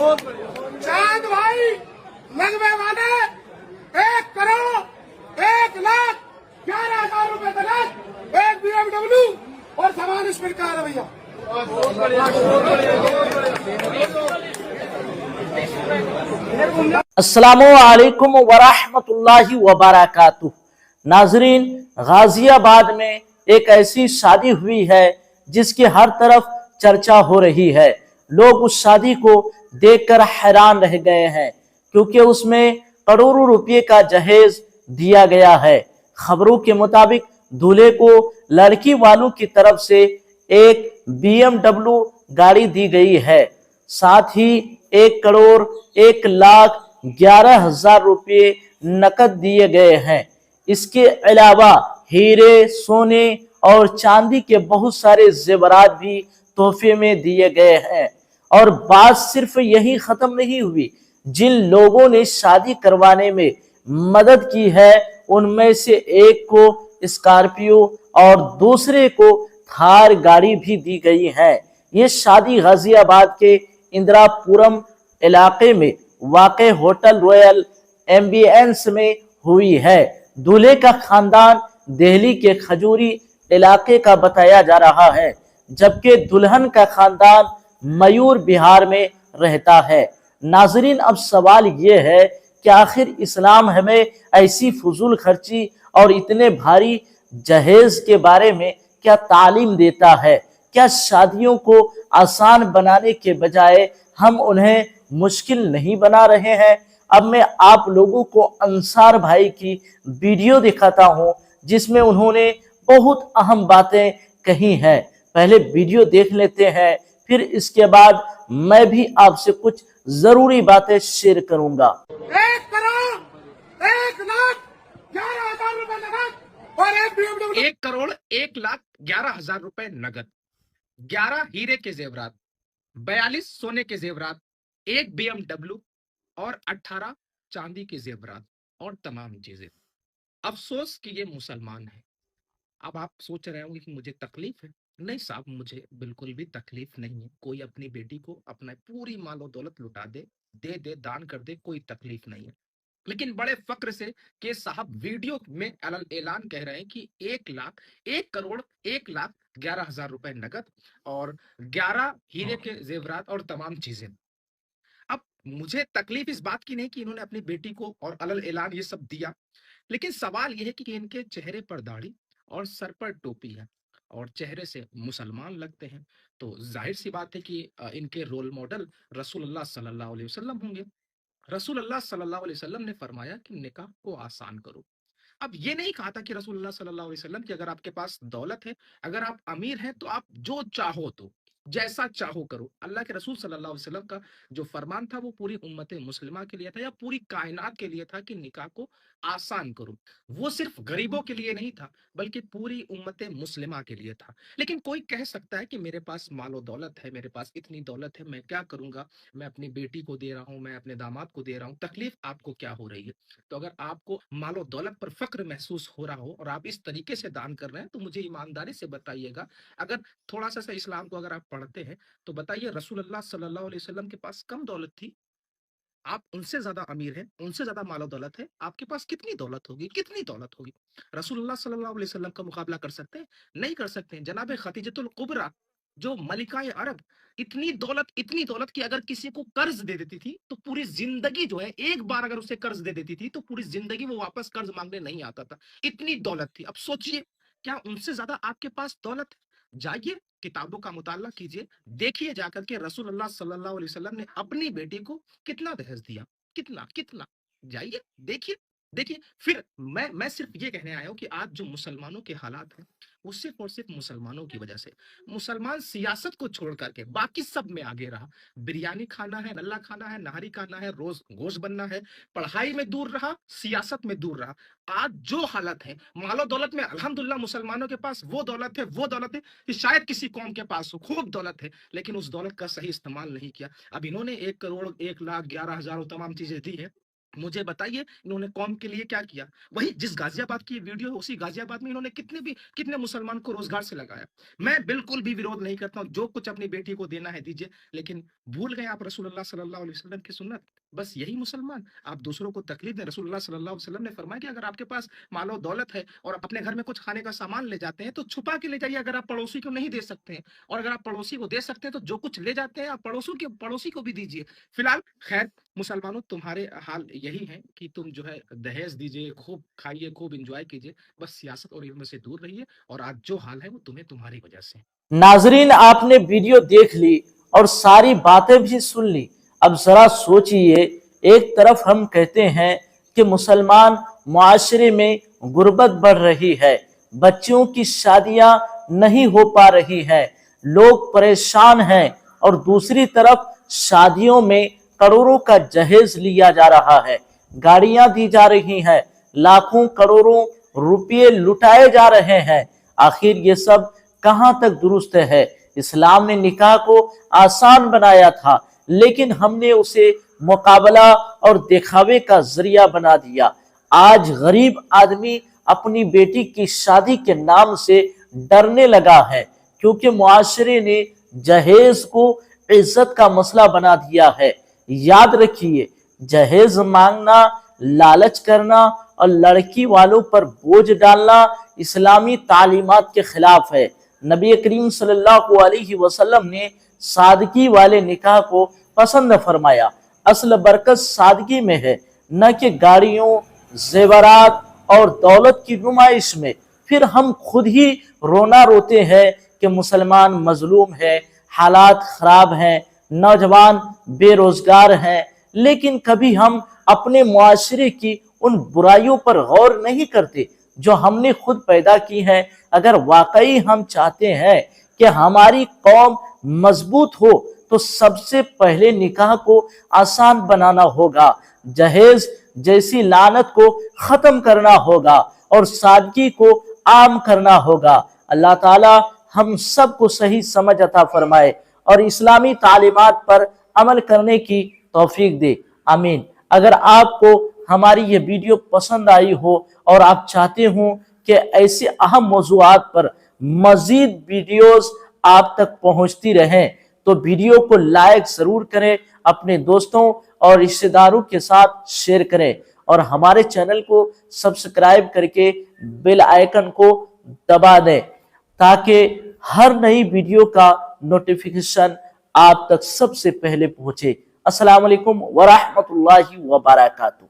चांद भाई लगने वाले 1,01,11,000 रुपए तक एक BMW और सामान स्पीड कार है भैया। अस्सलामुअलैकुम वरहमतुल्लाहि वबरकातुह। नाजरीन, गाजियाबाद में एक ऐसी शादी हुई है जिसकी हर तरफ चर्चा हो रही है। लोग उस शादी को देखकर हैरान रह गए हैं क्योंकि उसमें करोड़ों रुपए का जहेज दिया गया है। खबरों के मुताबिक दूल्हे को लड़की वालों की तरफ से एक BMW गाड़ी दी गई है, साथ ही 1,01,11,000 रुपये नकद दिए गए हैं। इसके अलावा हीरे, सोने और चांदी के बहुत सारे जेवरात भी तोहफे में दिए गए हैं। और बात सिर्फ यही खत्म नहीं हुई, जिन लोगों ने शादी करवाने में मदद की है उनमें से एक को स्कॉर्पियो और दूसरे को थार गाड़ी भी दी गई है। ये शादी गाजियाबाद के इंदिरापुरम इलाके में वाक़े होटल रॉयल एम्बियंस में हुई है। दूल्हे का खानदान दिल्ली के खजूरी इलाके का बताया जा रहा है, जबकि दुल्हन का खानदान मयूर बिहार में रहता है। नाजरीन, अब सवाल ये है कि आखिर इस्लाम हमें ऐसी फजूल खर्ची और इतने भारी जहेज के बारे में क्या तालीम देता है? क्या शादियों को आसान बनाने के बजाय हम उन्हें मुश्किल नहीं बना रहे हैं? अब मैं आप लोगों को अंसार भाई की वीडियो दिखाता हूं जिसमें उन्होंने बहुत अहम बातें कही हैं। पहले वीडियो देख लेते हैं, फिर इसके बाद मैं भी आपसे कुछ जरूरी बातें शेयर करूंगा। 1,01,11,000 रुपए नगद और एक BMW। 1,01,11,000 रुपए नगद, 11 हीरे के जेवरात, 42 सोने के जेवरात, एक BMW और 18 चांदी के जेवरात और तमाम चीजें। अफसोस कि ये मुसलमान है। अब आप सोच रहे होंगे कि मुझे तकलीफ है। नहीं साहब, मुझे बिल्कुल भी तकलीफ नहीं है। कोई अपनी बेटी को अपना पूरी मालो दौलत लुटा दे, दान कर दे, कोई तकलीफ नहीं है। लेकिन बड़े फक्र से कि साहब वीडियो में ऐलान कह रहे हैं कि 1,01,11,000 रुपए नगद और 11 हीरे के जेवरात और तमाम चीजें। अब मुझे तकलीफ इस बात की नहीं कि इन्होंने अपनी बेटी को और ऐलान ये सब दिया, लेकिन सवाल यह है कि इनके चेहरे पर दाढ़ी और सर पर टोपी है और चेहरे से मुसलमान लगते हैं, तो जाहिर सी बात है कि इनके रोल मॉडल रसूलुल्लाह सल्लल्लाहु अलैहि वसल्लम होंगे। रसूलुल्लाह सल्लल्लाहु अलैहि वसल्लम ने फरमाया कि निकाह को आसान करो। अब ये नहीं कहा था कि रसूलुल्लाह सल्लल्लाहु अलैहि वसल्लम कि अगर आपके पास दौलत है, अगर आप अमीर हैं, तो आप जो चाहो तो जैसा चाहो करो। अल्लाह के रसूल सल्लल्लाहु अलैहि वसल्लम का जो फरमान था वो पूरी उम्मत मुस्लिमा के लिए था या पूरी कायनात के लिए था कि निकाह को आसान करो। वो सिर्फ गरीबों के लिए नहीं था बल्कि पूरी उम्मत मुस्लिमा के लिए था। लेकिन कोई कह सकता है कि मेरे पास मालो दौलत है, मेरे पास इतनी दौलत है, मैं क्या करूंगा, मैं अपनी बेटी को दे रहा हूं, मैं अपने दामाद को दे रहा हूं, तकलीफ आपको क्या हो रही है? तो अगर आपको मालो दौलत पर फक्र महसूस हो रहा हो और आप इस तरीके से दान कर रहे हैं तो मुझे ईमानदारी से बताइएगा। अगर थोड़ा सा इस्लाम को अगर आप पढ़ते हैं तो बताइए, रसूलुल्लाह सल्लल्लाहु अलैहि वसल्लम के पास कम दौलत थी, आप उनसे ज्यादा अमीर हैं, उनसे ज्यादा मालो दौलत है, आपके पास कितनी दौलत होगी, कितनी दौलत होगी? रसूलुल्लाह सल्लल्लाहु अलैहि वसल्लम का मुकाबला कर सकते हैं? नहीं कर सकते हैं। जनाब खदीजतुल कुबरा जो मलिकाए अरब, इतनी दौलत कि अगर किसी को कर्ज दे देती थी तो पूरी जिंदगी जो है, एक बार अगर उसे कर्ज दे देती थी तो पूरी जिंदगी वो वापस कर्ज मांगने नहीं आता था, इतनी दौलत थी। अब सोचिए, क्या उनसे ज्यादा आपके पास दौलत है? जाइए किताबों का मुताला कीजिए, देखिए जाकर के रसूलुल्लाह सल्लल्लाहु अलैहि वसल्लम ने अपनी बेटी को कितना दहेज दिया, कितना कितना। जाइए देखिए, देखिए। फिर मैं सिर्फ ये कहने आया हूं कि आज जो मुसलमानों के हालात हैं वो सिर्फ और सिर्फ मुसलमानों की वजह से। मुसलमान सियासत को छोड़ करके बाकी सब में आगे रहा। बिरयानी खाना है, नल्ला खाना है, नहारी खाना है, रोज गोश्त बनना है, पढ़ाई में दूर रहा, सियासत में दूर रहा। आज जो हालत है मालो दौलत में, अल्हम्दुलिल्लाह मुसलमानों के पास वो दौलत है कि शायद किसी कौम के पास हो, खूब दौलत है, लेकिन उस दौलत का सही इस्तेमाल नहीं किया। अब इन्होंने 1,01,11,000 तमाम चीजें दी है, मुझे बताइए इन्होंने कौम के लिए क्या किया। वही जिस गाजियाबाद की वीडियो है, उसी गाजियाबाद में इन्होंने कितने मुसलमान को रोजगार से लगाया। मैं बिल्कुल भी विरोध नहीं करता हूं, जो कुछ अपनी बेटी को देना है दीजिए, लेकिन भूल गए आप रसूलुल्लाह सल्लल्लाहु अलैहि वसल्लम की सुन्नत। बस यही मुसलमान, आप दूसरों को तकलीफ दें। रसूलुल्लाह सल्लल्लाहु अलैहि वसल्लम ने फरमाया कि अगर आपके पास मालो दौलत है और अपने घर में कुछ खाने का सामान ले जाते हैं तो छुपा के ले जाइए, अगर आप पड़ोसी को नहीं दे सकते हैं। और अगर आप पड़ोसी को दे सकते हैं तो जो कुछ ले जाते हैं आप पड़ोसी को भी दीजिए। फिलहाल खैर मुसलमानों, तुम्हारे हाल यही है कि तुम जो है दहेज दीजिए, खूब खाइए, खूब एंजॉय कीजिए, बस सियासत और इल्म से दूर रहिए। और आज जो हाल है वो तुम्हारी वजह से। नाजरीन, आपने वीडियो देख ली और सारी बातें भी सुन ली। अब जरा सोचिए, एक तरफ हम कहते हैं कि मुसलमान मुआशरे में गुर्बत बढ़ रही है, बच्चियों की शादियां नहीं हो पा रही हैं, लोग परेशान हैं, और दूसरी तरफ शादियों में करोड़ों का जहेज लिया जा रहा है, गाड़ियां दी जा रही हैं, लाखों करोड़ों रुपये लुटाए जा रहे हैं। आखिर ये सब कहां तक दुरुस्त है? इस्लाम ने निकाह को आसान बनाया था, लेकिन हमने उसे मुकाबला और दिखावे का जरिया बना दिया। आज गरीब आदमी अपनी बेटी की शादी के नाम से डरने लगा है, क्योंकि मुआशरे ने जहेज को इज्जत का मसला बना दिया है। याद रखिए, जहेज मांगना, लालच करना और लड़की वालों पर बोझ डालना इस्लामी तालीमात के खिलाफ है। नबी करीम सल्लल्लाहु अलैहि वसल्लम ने सादगी वाले निकाह को पसंद फरमाया। असल बरकत सादगी में है, न कि गाड़ियों, जेवरात और दौलत की नुमाइश में। फिर हम खुद ही रोना रोते हैं कि मुसलमान मजलूम है, हालात खराब हैं, नौजवान बेरोजगार हैं, लेकिन कभी हम अपने मुआशरे की उन बुराइयों पर गौर नहीं करते जो हमने खुद पैदा की हैं। अगर वाकई हम चाहते हैं कि हमारी कौम मजबूत हो तो सबसे पहले निकाह को आसान बनाना होगा, जहेज जैसी लानत को खत्म करना होगा और सादगी को आम करना होगा। अल्लाह ताला हम सबको सही समझ अता फरमाए और इस्लामी तालीमात पर अमल करने की तौफीक दे। आमीन। अगर आपको हमारी ये वीडियो पसंद आई हो और आप चाहते हो कि ऐसे अहम मौज़ूआत पर मजीद वीडियोस आप तक पहुंचती रहें, तो वीडियो को लाइक जरूर करें, अपने दोस्तों और रिश्तेदारों के साथ शेयर करें और हमारे चैनल को सब्सक्राइब करके बेल आइकन को दबा दें, ताकि हर नई वीडियो का नोटिफिकेशन आप तक सबसे पहले पहुंचे। अस्सलाम वालेकुम व रहमतुल्लाहि व बरकातहू।